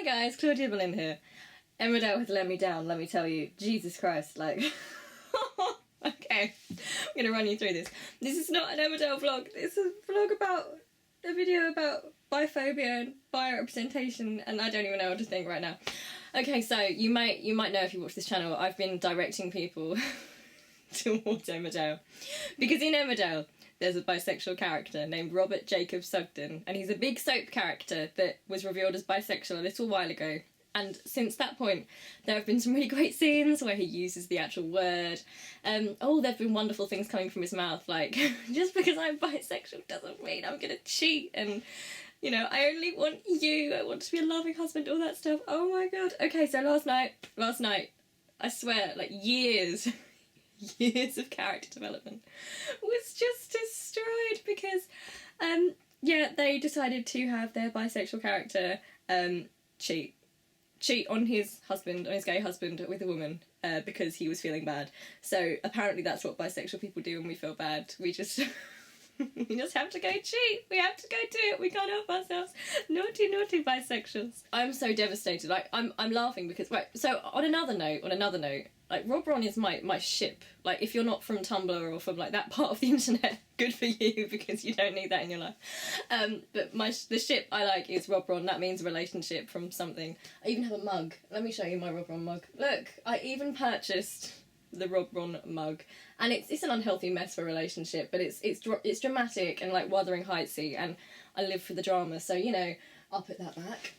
Hi guys, Claudia Boleyn here. Emmerdale has let me down, let me tell you. Jesus Christ, like... Okay, I'm gonna run you through this. This is not an Emmerdale vlog, it's a vlog about... a video about biphobia and bi-representation, and I don't even know what to think right now. Okay, so you might know if you watch this channel, I've been directing people towards Emmerdale. Because in Emmerdale, there's a bisexual character named Robert Jacob Sugden, and he's a big soap character that was revealed as bisexual a little while ago. And since that point, there have been some really great scenes where he uses the actual word. Oh, there have been wonderful things coming from his mouth, like, just because I'm bisexual doesn't mean I'm gonna cheat, and, you know, I only want you, I want to be a loving husband, all that stuff. Oh my god. Okay, so last night, I swear, like, years of character development was just destroyed because, yeah, they decided to have their bisexual character, cheat on his husband, on his gay husband with a woman, because he was feeling bad. So apparently that's what bisexual people do when we feel bad. We just we just have to go cheat. We have to go do it. We can't help ourselves. Naughty, naughty bisexuals. I'm so devastated. Like I'm laughing because right. So on another note, like ROBRON is my ship. Like if you're not from Tumblr or from like that part of the internet, good for you because you don't need that in your life. But the ship I like is ROBRON. That means relationship from something. I even have a mug. Let me show you my ROBRON mug. Look, I even purchased the ROBRON mug, and it's an unhealthy mess for a relationship, but it's dramatic and like Wuthering Heightsy, and I live for the drama, so you know I'll put that back.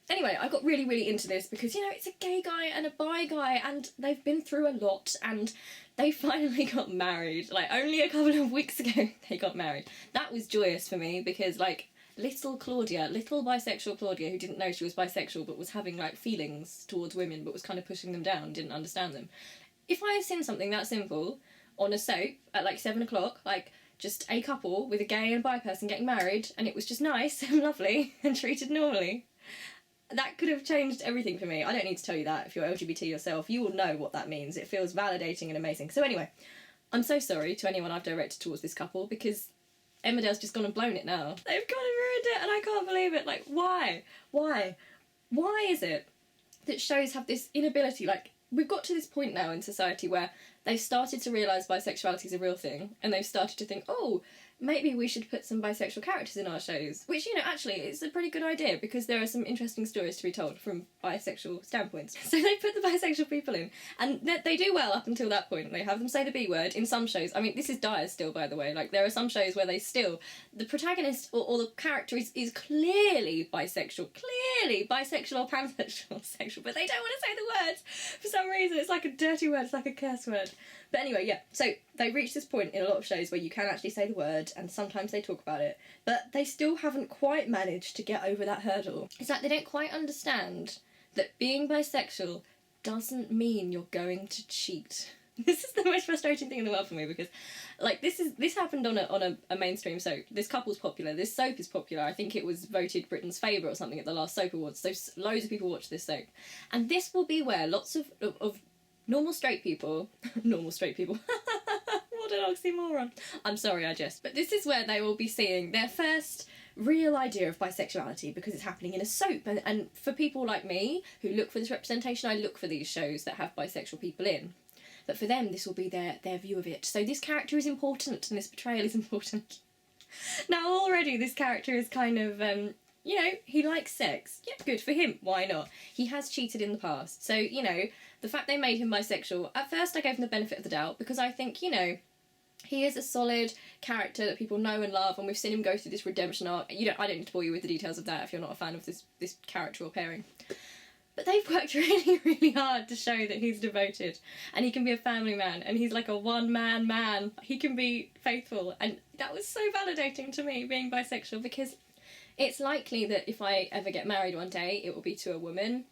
Anyway, I got really into this because, you know, it's a gay guy and a bi guy and they've been through a lot and they finally got married. Like, only a couple of weeks ago they got married. That was joyous for me because, like, little bisexual Claudia, who didn't know she was bisexual but was having, like, feelings towards women but was kind of pushing them down, didn't understand them. If I have seen something that simple on a soap at, like, 7 o'clock, like, just a couple with a gay and bi person getting married and it was just nice and lovely and treated normally, that could have changed everything for me. I don't need to tell you that. If you're LGBT yourself, you will know what that means. It feels validating and amazing. So anyway, I'm so sorry to anyone I've directed towards this couple because Emmerdale's just gone and blown it now. They've gone and ruined it and I can't believe it. Like, why? Why is it that shows have this inability? Like, we've got to this point now in society where they've started to realise bisexuality is a real thing and they've started to think, oh, maybe we should put some bisexual characters in our shows, which, you know, actually is a pretty good idea because there are some interesting stories to be told from bisexual standpoints. So they put the bisexual people in, and they do well up until that point. They have them say the B word in some shows. I mean, this is dire still, by the way. Like, there are some shows where the protagonist or the character is clearly bisexual or pansexual, sexual, but they don't want to say the words for some reason. It's like a dirty word, it's like a curse word. But anyway, yeah, so they reach this point in a lot of shows where you can actually say the word, and sometimes they talk about it, but they still haven't quite managed to get over that hurdle. It's like they don't quite understand that being bisexual doesn't mean you're going to cheat. This is the most frustrating thing in the world for me because, like, this happened on a mainstream soap. This couple's popular. This soap is popular. I think it was voted Britain's favourite or something at the last soap awards. So loads of people watch this soap, and this will be where lots of normal straight people, what an oxymoron. I'm sorry, I jest. But this is where they will be seeing their first real idea of bisexuality because it's happening in a soap. And for people like me who look for this representation, I look for these shows that have bisexual people in. But for them, this will be their view of it. So this character is important and this betrayal is important. Now already this character is kind of, you know, he likes sex. Yeah, good for him. Why not? He has cheated in the past. So, you know, the fact they made him bisexual, at first I gave him the benefit of the doubt because I think, you know, he is a solid character that people know and love and we've seen him go through this redemption arc. I don't need to bore you with the details of that if you're not a fan of this character or pairing. But they've worked really hard to show that he's devoted and he can be a family man and he's like a one-man man. He can be faithful, and that was so validating to me, being bisexual, because it's likely that if I ever get married one day, it will be to a woman.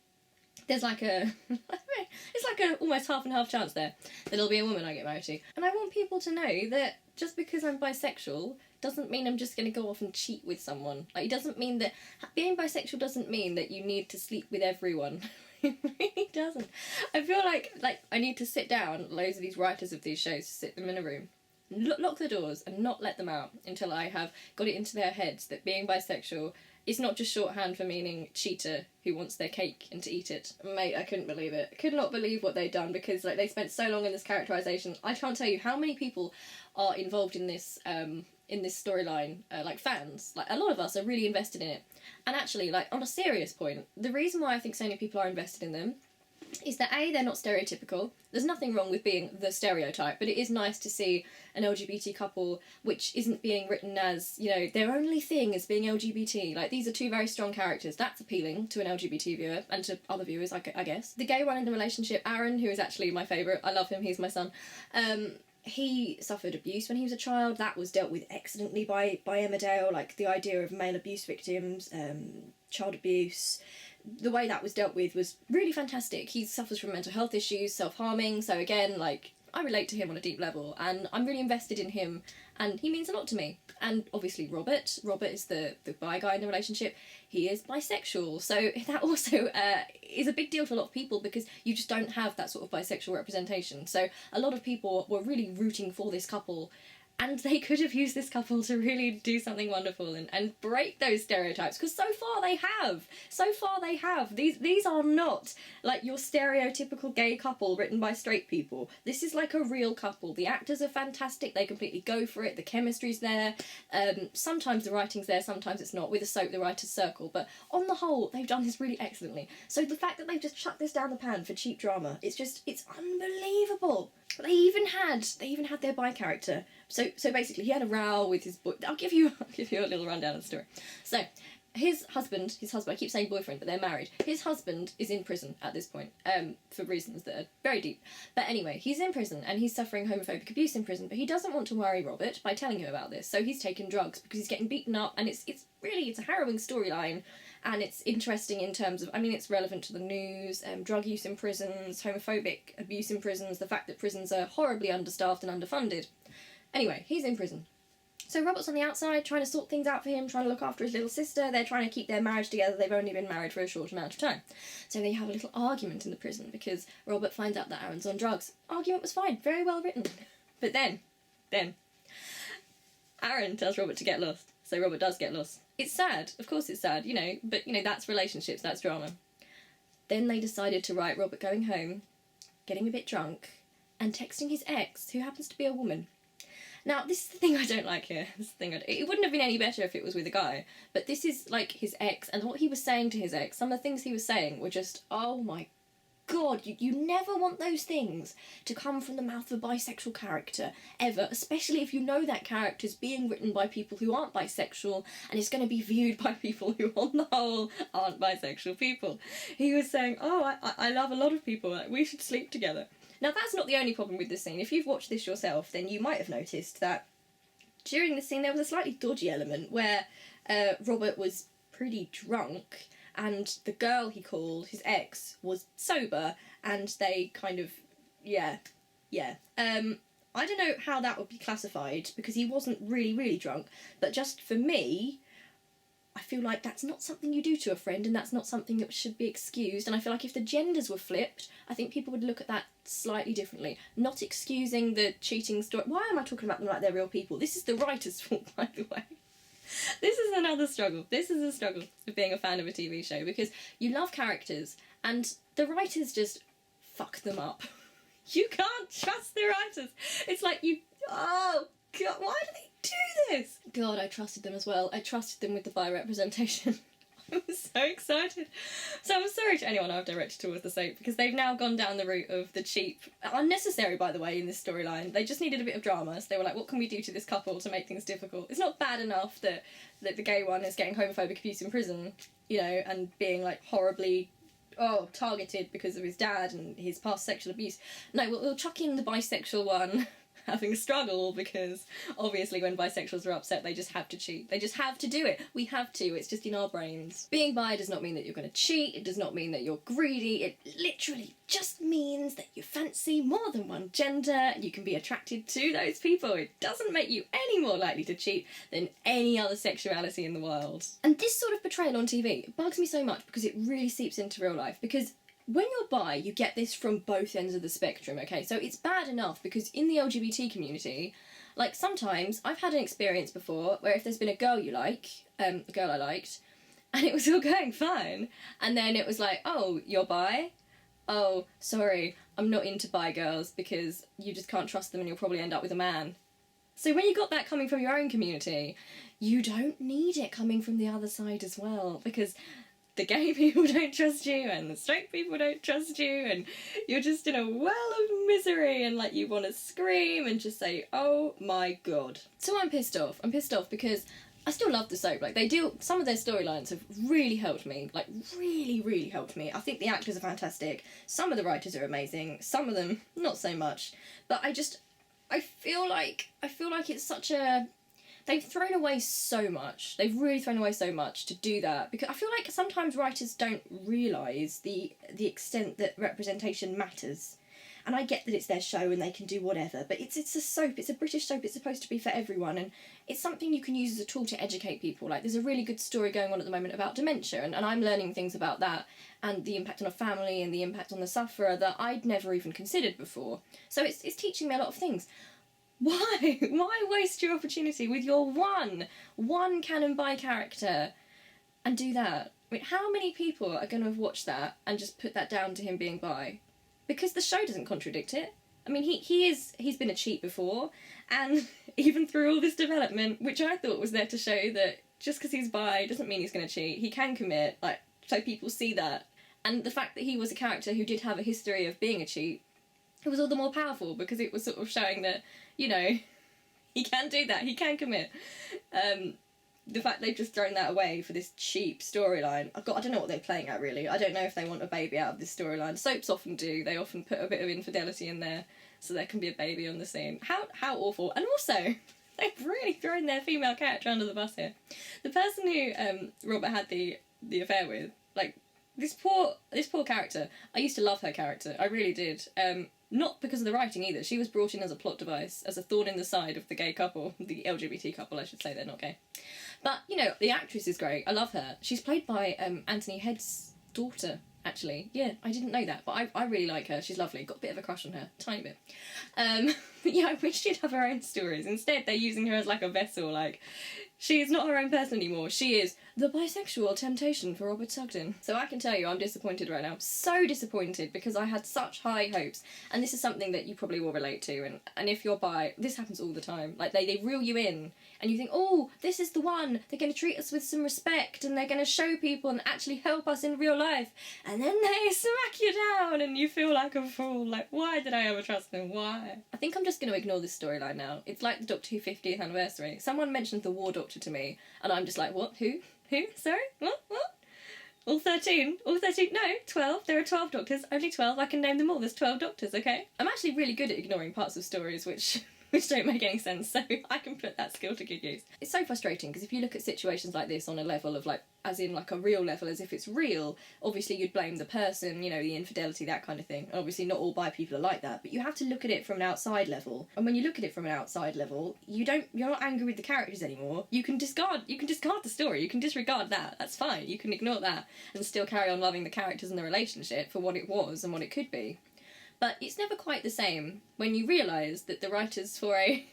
There's like it's like a almost half and half chance there that it'll be a woman I get married to. And I want people to know that just because I'm bisexual doesn't mean I'm just going to go off and cheat with someone. Like, it doesn't mean that being bisexual doesn't mean that you need to sleep with everyone. It really doesn't. I feel like I need to sit down, loads of these writers of these shows, sit them in a room, lock the doors and not let them out until I have got it into their heads that being bisexual it's not just shorthand for meaning cheater who wants their cake and to eat it. Mate, I couldn't believe it. I could not believe what they'd done, because like they spent so long in this characterisation. I can't tell you how many people are involved in this storyline, like fans. Like, a lot of us are really invested in it. And actually, like, on a serious point, the reason why I think so many people are invested in them is that A, they're not stereotypical. There's nothing wrong with being the stereotype, but it is nice to see an LGBT couple which isn't being written as, you know, their only thing is being LGBT. Like, these are two very strong characters. That's appealing to an LGBT viewer, and to other viewers, I guess. The gay one in the relationship, Aaron, who is actually my favourite, I love him, he's my son, he suffered abuse when he was a child. That was dealt with excellently by Emmerdale, like the idea of male abuse victims, child abuse. The way that was dealt with was really fantastic. He suffers from mental health issues, self-harming, so again, like, I relate to him on a deep level, and I'm really invested in him, and he means a lot to me. And obviously Robert is the bi guy in the relationship. He is bisexual, so that also is a big deal to a lot of people, because you just don't have that sort of bisexual representation. So a lot of people were really rooting for this couple, and they could have used this couple to really do something wonderful and break those stereotypes, because so far they have. These are not like your stereotypical gay couple written by straight people. This is like a real couple. The actors are fantastic, they completely go for it, the chemistry's there. Sometimes the writing's there, sometimes it's not. With a soap, the writers circle, but on the whole, they've done this really excellently. So the fact that they've just chucked this down the pan for cheap drama, it's unbelievable. They even had their bi character. So basically, he had a row with his boy. I'll give you a little rundown of the story. So his husband, I keep saying boyfriend, but they're married. His husband is in prison at this point, for reasons that are very deep. But anyway, he's in prison and he's suffering homophobic abuse in prison, but he doesn't want to worry Robert by telling him about this. So he's taken drugs because he's getting beaten up, and it's a harrowing storyline. And it's interesting in terms of, I mean, it's relevant to the news, drug use in prisons, homophobic abuse in prisons, the fact that prisons are horribly understaffed and underfunded. Anyway, he's in prison. So Robert's on the outside trying to sort things out for him, trying to look after his little sister. They're trying to keep their marriage together. They've only been married for a short amount of time. So they have a little argument in the prison because Robert finds out that Aaron's on drugs. Argument was fine, very well written. But then, Aaron tells Robert to get lost. So Robert does get lost. It's sad, of course it's sad, but that's relationships, that's drama. Then they decided to write Robert going home, getting a bit drunk, and texting his ex, who happens to be a woman. Now, this is the thing I don't like here. It wouldn't have been any better if it was with a guy, but this is, like, his ex, and what he was saying to his ex, some of the things he was saying were just, oh my God, you never want those things to come from the mouth of a bisexual character, ever, especially if you know that character's being written by people who aren't bisexual, and it's going to be viewed by people who, on the whole, aren't bisexual people. He was saying, oh, I love a lot of people, like, we should sleep together. Now, that's not the only problem with this scene. If you've watched this yourself, then you might have noticed that during this scene there was a slightly dodgy element where Robert was pretty drunk, and the girl he called, his ex, was sober, and they kind of, I don't know how that would be classified, because he wasn't really, really drunk, but just for me, I feel like that's not something you do to a friend, and that's not something that should be excused, and I feel like if the genders were flipped, I think people would look at that slightly differently. Not excusing the cheating story. Why am I talking about them like they're real people? This is the writer's fault, by the way. This is another struggle. This is a struggle of being a fan of a TV show, because you love characters and the writers just fuck them up. You can't trust the writers. It's like oh God, why do they do this? God, I trusted them as well. I trusted them with the bi representation. I was so excited. So I'm sorry to anyone I've directed towards the soap, because they've now gone down the route of the cheap, unnecessary by the way in this storyline. They just needed a bit of drama, so they were like, what can we do to this couple to make things difficult? It's not bad enough that the gay one is getting homophobic abuse in prison, and being like horribly targeted because of his dad and his past sexual abuse. No, we'll chuck in the bisexual one having a struggle, because obviously when bisexuals are upset they just have to cheat. They just have to do it. We have to. It's just in our brains. Being bi does not mean that you're going to cheat. It does not mean that you're greedy. It literally just means that you fancy more than one gender and you can be attracted to those people. It doesn't make you any more likely to cheat than any other sexuality in the world. And this sort of portrayal on TV bugs me so much, because it really seeps into real life, because when you're bi, you get this from both ends of the spectrum, okay? So it's bad enough because in the LGBT community, like, sometimes I've had an experience before where if there's been a girl you like, a girl I liked, and it was all going fine. And then it was like, oh, you're bi? Oh, sorry, I'm not into bi girls because you just can't trust them and you'll probably end up with a man. So when you got that coming from your own community, you don't need it coming from the other side as well, because the gay people don't trust you and the straight people don't trust you, and you're just in a well of misery, and like you want to scream and just say, oh my god. So I'm pissed off. I'm pissed off because I still love the soap. Like, some of their storylines have really helped me. Like, really, really helped me. I think the actors are fantastic. Some of the writers are amazing. Some of them, not so much. But I feel like it's such a... They've thrown away so much. They've really thrown away so much to do that. Because I feel like sometimes writers don't realise the extent that representation matters. And I get that it's their show and they can do whatever, but it's a soap, it's a British soap, it's supposed to be for everyone, and it's something you can use as a tool to educate people. Like, there's a really good story going on at the moment about dementia, and I'm learning things about that, and the impact on a family, and the impact on the sufferer that I'd never even considered before. So it's teaching me a lot of things. Why? Why waste your opportunity with your one canon bi character and do that? I mean, how many people are going to have watched that and just put that down to him being bi? Because the show doesn't contradict it. I mean, he's been a cheat before, and even through all this development, which I thought was there to show that just because he's bi doesn't mean he's going to cheat. He can commit, like, so people see that. And the fact that he was a character who did have a history of being a cheat, it was all the more powerful, because it was sort of showing that, you know, he can do that, he can commit. The fact they've just thrown that away for this cheap storyline, I don't know what they're playing at, really. I don't know if they want a baby out of this storyline. Soaps often do. They often put a bit of infidelity in there so there can be a baby on the scene. How awful. And also, they've really thrown their female character under the bus here. The person who Robert had the affair with, like, this poor character, I used to love her character. I really did. Not because of the writing either. She was brought in as a plot device, as a thorn in the side of the gay couple, the LGBT couple, I should say. They're not gay. But, you know, the actress is great. I love her. She's played by Anthony Head's daughter, actually. Yeah, I didn't know that, but I really like her. She's lovely. Got a bit of a crush on her. Tiny bit. But yeah, I wish she'd have her own stories. Instead, they're using her as like a vessel. Like, she's not her own person anymore. She is the bisexual temptation for Robert Sugden. So I can tell you, I'm disappointed right now. So disappointed, because I had such high hopes. And this is something that you probably will relate to. And if you're bi, this happens all the time. Like, they reel you in, and you think, oh, this is the one. They're going to treat us with some respect, and they're going to show people and actually help us in real life. And then they smack you down, and you feel like a fool. Like, why did I ever trust them? Why? I think I'm just going to ignore this storyline now. It's like the Doctor Who 50th anniversary. Someone mentioned the War Doctor to me, and I'm just like, what? Who? Sorry? What? All 13? All 13? No, 12. There are 12 Doctors. Only 12. I can name them all. There's 12 Doctors, okay? I'm actually really good at ignoring parts of stories which don't make any sense, so I can put that skill to good use. It's so frustrating, because if you look at situations like this on a level of, like, as in, like, a real level, as if it's real, obviously you'd blame the person, you know, the infidelity, that kind of thing. Obviously not all bi people are like that, but you have to look at it from an outside level. And when you look at it from an outside level, you're not angry with the characters anymore. You can discard the story, you can disregard that, that's fine. You can ignore that and still carry on loving the characters and the relationship for what it was and what it could be. But it's never quite the same when you realise that the writers for a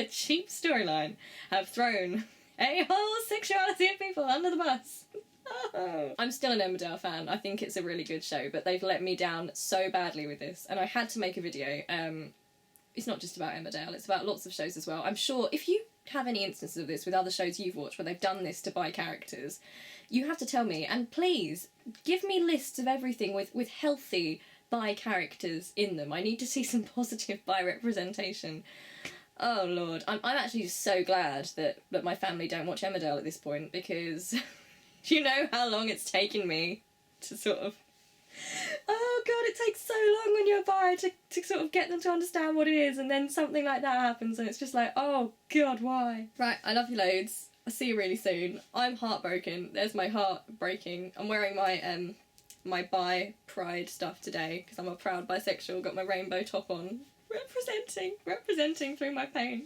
cheap storyline have thrown a whole sexuality of people under the bus. Oh. I'm still an Emmerdale fan. I think it's a really good show, but they've let me down so badly with this, and I had to make a video. It's not just about Emmerdale, it's about lots of shows as well. I'm sure if you have any instances of this with other shows you've watched where they've done this to bi characters, you have to tell me, and please give me lists of everything with healthy bi characters in them. I need to see some positive bi representation. Oh Lord, I'm actually just so glad that my family don't watch Emmerdale at this point, because do you know how long it's taken me to sort of... Oh God, it takes so long when you're bi to sort of get them to understand what it is, and then something like that happens and it's just like, oh God, why? Right, I love you loads. I'll see you really soon. I'm heartbroken. There's my heart breaking. I'm wearing my my bi pride stuff today because I'm a proud bisexual, got my rainbow top on, representing through my pain.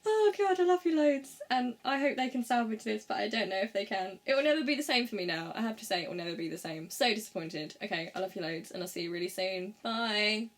Oh God, I love you loads, and I hope they can salvage this, but I don't know if they can. It will never be the same for me now. I have to say, it will never be the same. So disappointed. Okay, I love you loads, and I'll see you really soon. Bye.